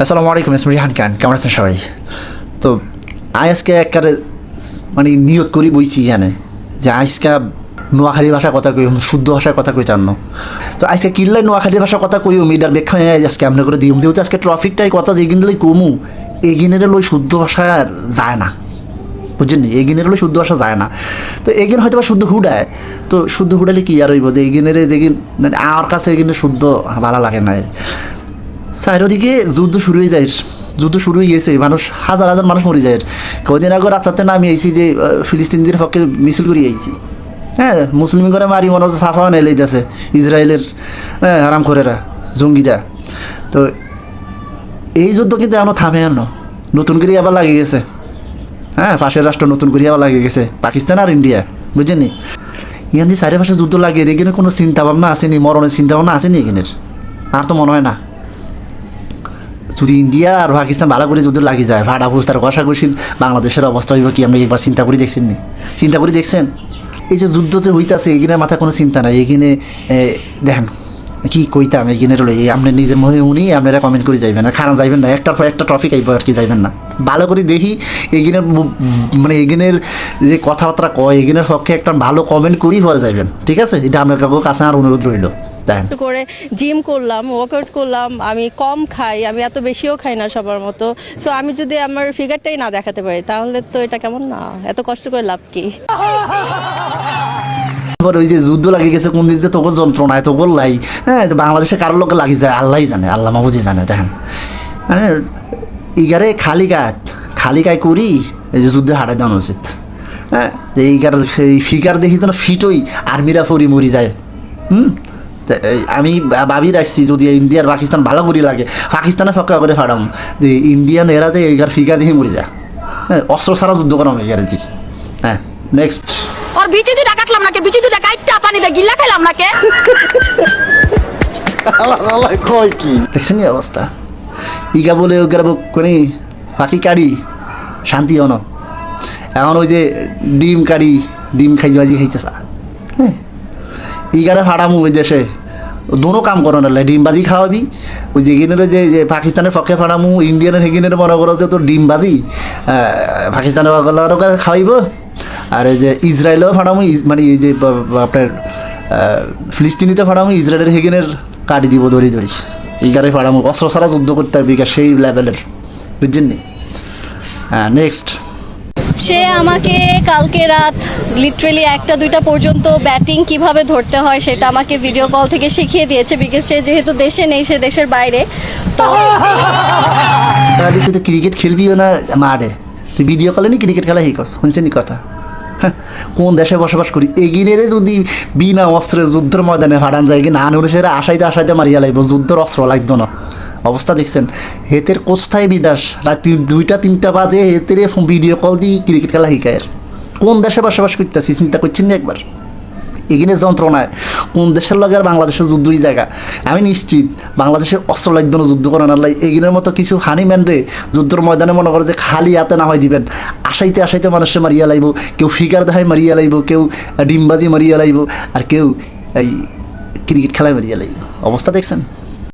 আসসালামু আলাইকুম, ইসমি রিহান খান। কেমন আছেন সবাই? তো আজকে একবারে মানে নিয়ত করি বইছি এখানে যে আজকে নোয়াখালী ভাষার কথা কই, শুদ্ধ ভাষার কথা কই চান্ন। তো আজকে কিনলে নোয়াখালী ভাষার কথা কই মিডার ব্যাখ্যা আজকে আমরা করে দিই, যেহেতু আজকে ট্রাফিকটাই কথা যেগিন লই কমু, এগিনের লই শুদ্ধ ভাষা যায় না, বুঝছেন নি? এগিনের লই শুদ্ধ ভাষা যায় না। তো এগিন হয়তো বা শুদ্ধ হুডায়, তো শুদ্ধ হুডালে কি আর হইব যে এগিনের যেগিন মানে আমার কাছে এগিনের শুদ্ধ ভালো লাগে না। চারিদিকে যুদ্ধ শুরু হয়ে যায়, যুদ্ধ শুরু হয়ে গেছে, মানুষ হাজার হাজার মানুষ মরে যায়। কদিন আগে রাস্তাতে নামি আইছি যে ফিলিস্তিনদের পক্ষে মিছিল করে আইছি। হ্যাঁ, মুসলিম করে মারি মনে হচ্ছে সাফা নেই যাচ্ছে ইসরায়েলের আরাম করেরা জঙ্গিরা। তো এই যুদ্ধ কিন্তু এখনও থামে না, নতুন করে আবার লাগে গেছে। হ্যাঁ, পাশের রাষ্ট্র নতুন করে আবার লাগে গেছে, পাকিস্তান আর ইন্ডিয়া, বুঝছেন নি? ইয়ান যে চারিপাশে যুদ্ধ লাগে, এখানে কোনো চিন্তাভাবনা আসেনি, মরণের চিন্তাভাবনা আসেনি এখানের? আর তো মনে হয় না। যদি ইন্ডিয়া আর পাকিস্তান ভালো করে যুদ্ধ লাগি যায়, ভাড়া ভুল তার কষাকষি, বাংলাদেশের অবস্থা হইব কি? আপনি একবার চিন্তা করে দেখছেন নি? চিন্তা করে দেখছেন? এই যে যুদ্ধ যে হইতাছে, এগিনের মাথায় কোনো চিন্তা নাই। এগিনে দেখেন কি কইতাম, এগিনের হলো এই আপনি নিজের মনে উনি আপনারা কমেন্ট করে যাইবেন না, খারাপ যাইবেন না, একটার পর একটা ট্রফিক আইব আর কি, যাইবেন না। ভালো করে দেখি এগিনের মানে এগিনের যে কথাবার্তা কয়, এগিনের পক্ষে একটা ভালো কমেন্ট করেই পরে যাইবেন, ঠিক আছে? এটা আপনার কাছে আর অনুরোধ রইল। করে জিম করলাম, ওয়ার্কআউট করলাম, আমি কম খাই, আমি এত বেশিও খাই না সবার মতো। সো আমি যদি আমার ফিগারটাই না দেখাতে পারি তাহলে তো এটা কেমন না, এত কষ্ট করে লাভ কি? ওই যে যুদ্ধ লাগে গেছে কোন দিক যে তোকে যন্ত্রণায় তো বললাই। হ্যাঁ, বাংলাদেশে কারোর লোকে লাগি যায়, আল্লাহই জানে, আল্লাহ মাহবুজি জানে। দেখেন মানে ইগারে খালি গায় করি এই যে যুদ্ধে হারাই দেওয়া উচিত। হ্যাঁ, যে এইগার সেই ফিগার দেখি তো ফিটই আর্মিরা ফরি মরি যায়। আমি ভাবি রাখছি যদি ইন্ডিয়ার পাকিস্তান ভালো করি লাগে, পাকিস্তানের পক্ষে করে ফাড়াম যে ইন্ডিয়ান এরা যে এইগার ফিগার দেখে মরি যায়। হ্যাঁ, অস্ত্র ছাড়া যুদ্ধ করাম এগারে জি। হ্যাঁ, নেক্সট আর বিচি দুটা কাটলাম নাকি, বিচি দুটা কাটটা পানিতে গিল্লা খাইলাম নাকি? কয় কি দেখছেন অবস্থা? ইগা বলে ওগার কোনি পাখি কাড়ি শান্তি হন। এখন ওই যে ডিম কাড়ি, ডিম খাই বাজি খাইতেছা। হ্যাঁ, ইগারে ফাড়ামু ওই দেশে দোনো কাম করো না, ডিমবাজি খাওয়াবি। ওই যে এগিনের যে পাকিস্তানের পক্ষে ফাড়ামু, ইন্ডিয়ানের হেগিনের মনে করো যে তোর ডিমবাজি পাকিস্তানের খাওয়াইব। আর ওই যে ইসরায়েলেও ফাড়ামু, মানে এই যে আপনার ফিলিস্তিনিতে ফাড়ামু, ইসরায়েলের হেগিনের কাটি দিব ধরি ধরি। ইগারে ফাড়ামু, অস্ত্র ছাড়া যুদ্ধ করতে হবে সেই লেভেলের, বুঝছেন নি? হ্যাঁ, নেক্সট সে আমাকে কালকে রাত লিটারেলি 1টা-2টা পর্যন্ত ব্যাটিং কিভাবে ধরতে হয় সেটা আমাকে ভিডিও কল থেকে শিখিয়ে দিয়েছে, বিকজ সে যেহেতু দেশে নেই, সে দেশের বাইরে। তো তাহলে তুই তো ক্রিকেট খেলবিও না মাঠে, তুই ভিডিও কলে নি ক্রিকেট খেলা শিখস, শুনছেন নি কথা? হ্যাঁ, কোন দেশে বসবাস করি? এগিনেরে যদি বিনা অস্ত্রে যুদ্ধের ময়দানে ফাটান যায়, কি না অনুসারে আসাইতে মারিয়া লাগবে, যুদ্ধের অস্ত্র লাগতো না। অবস্থা দেখছেন? হেতের কোথায় বিদাস রাত্রি 2টা-3টা বাজে হেতের ভিডিও কল দিয়ে ক্রিকেট খেলা শিখায়। কোন দেশে বসবাস করতেছি চিন্তা করছেন না একবার? এখানে যন্ত্রণায় কোন দেশের লগে আর বাংলাদেশের যুদ্ধই জায়গা। আমি নিশ্চিত বাংলাদেশের অস্ত্র লাগবে না যুদ্ধ করার আল্লাহ। এগিনের মতো কিছু হানিম্যান রে যুদ্ধের ময়দানে মনে করে যে খালি হাতে না হয় দিবেন, আসাইতে মানুষে মারিয়া লাইব, কেউ ফিগার দেখায় মারিয়া লাইব, কেউ ডিমবাজি মারিয়া লাইব, আর কেউ এই ক্রিকেট খেলায় মারিয়া লাইব। অবস্থা দেখছেন?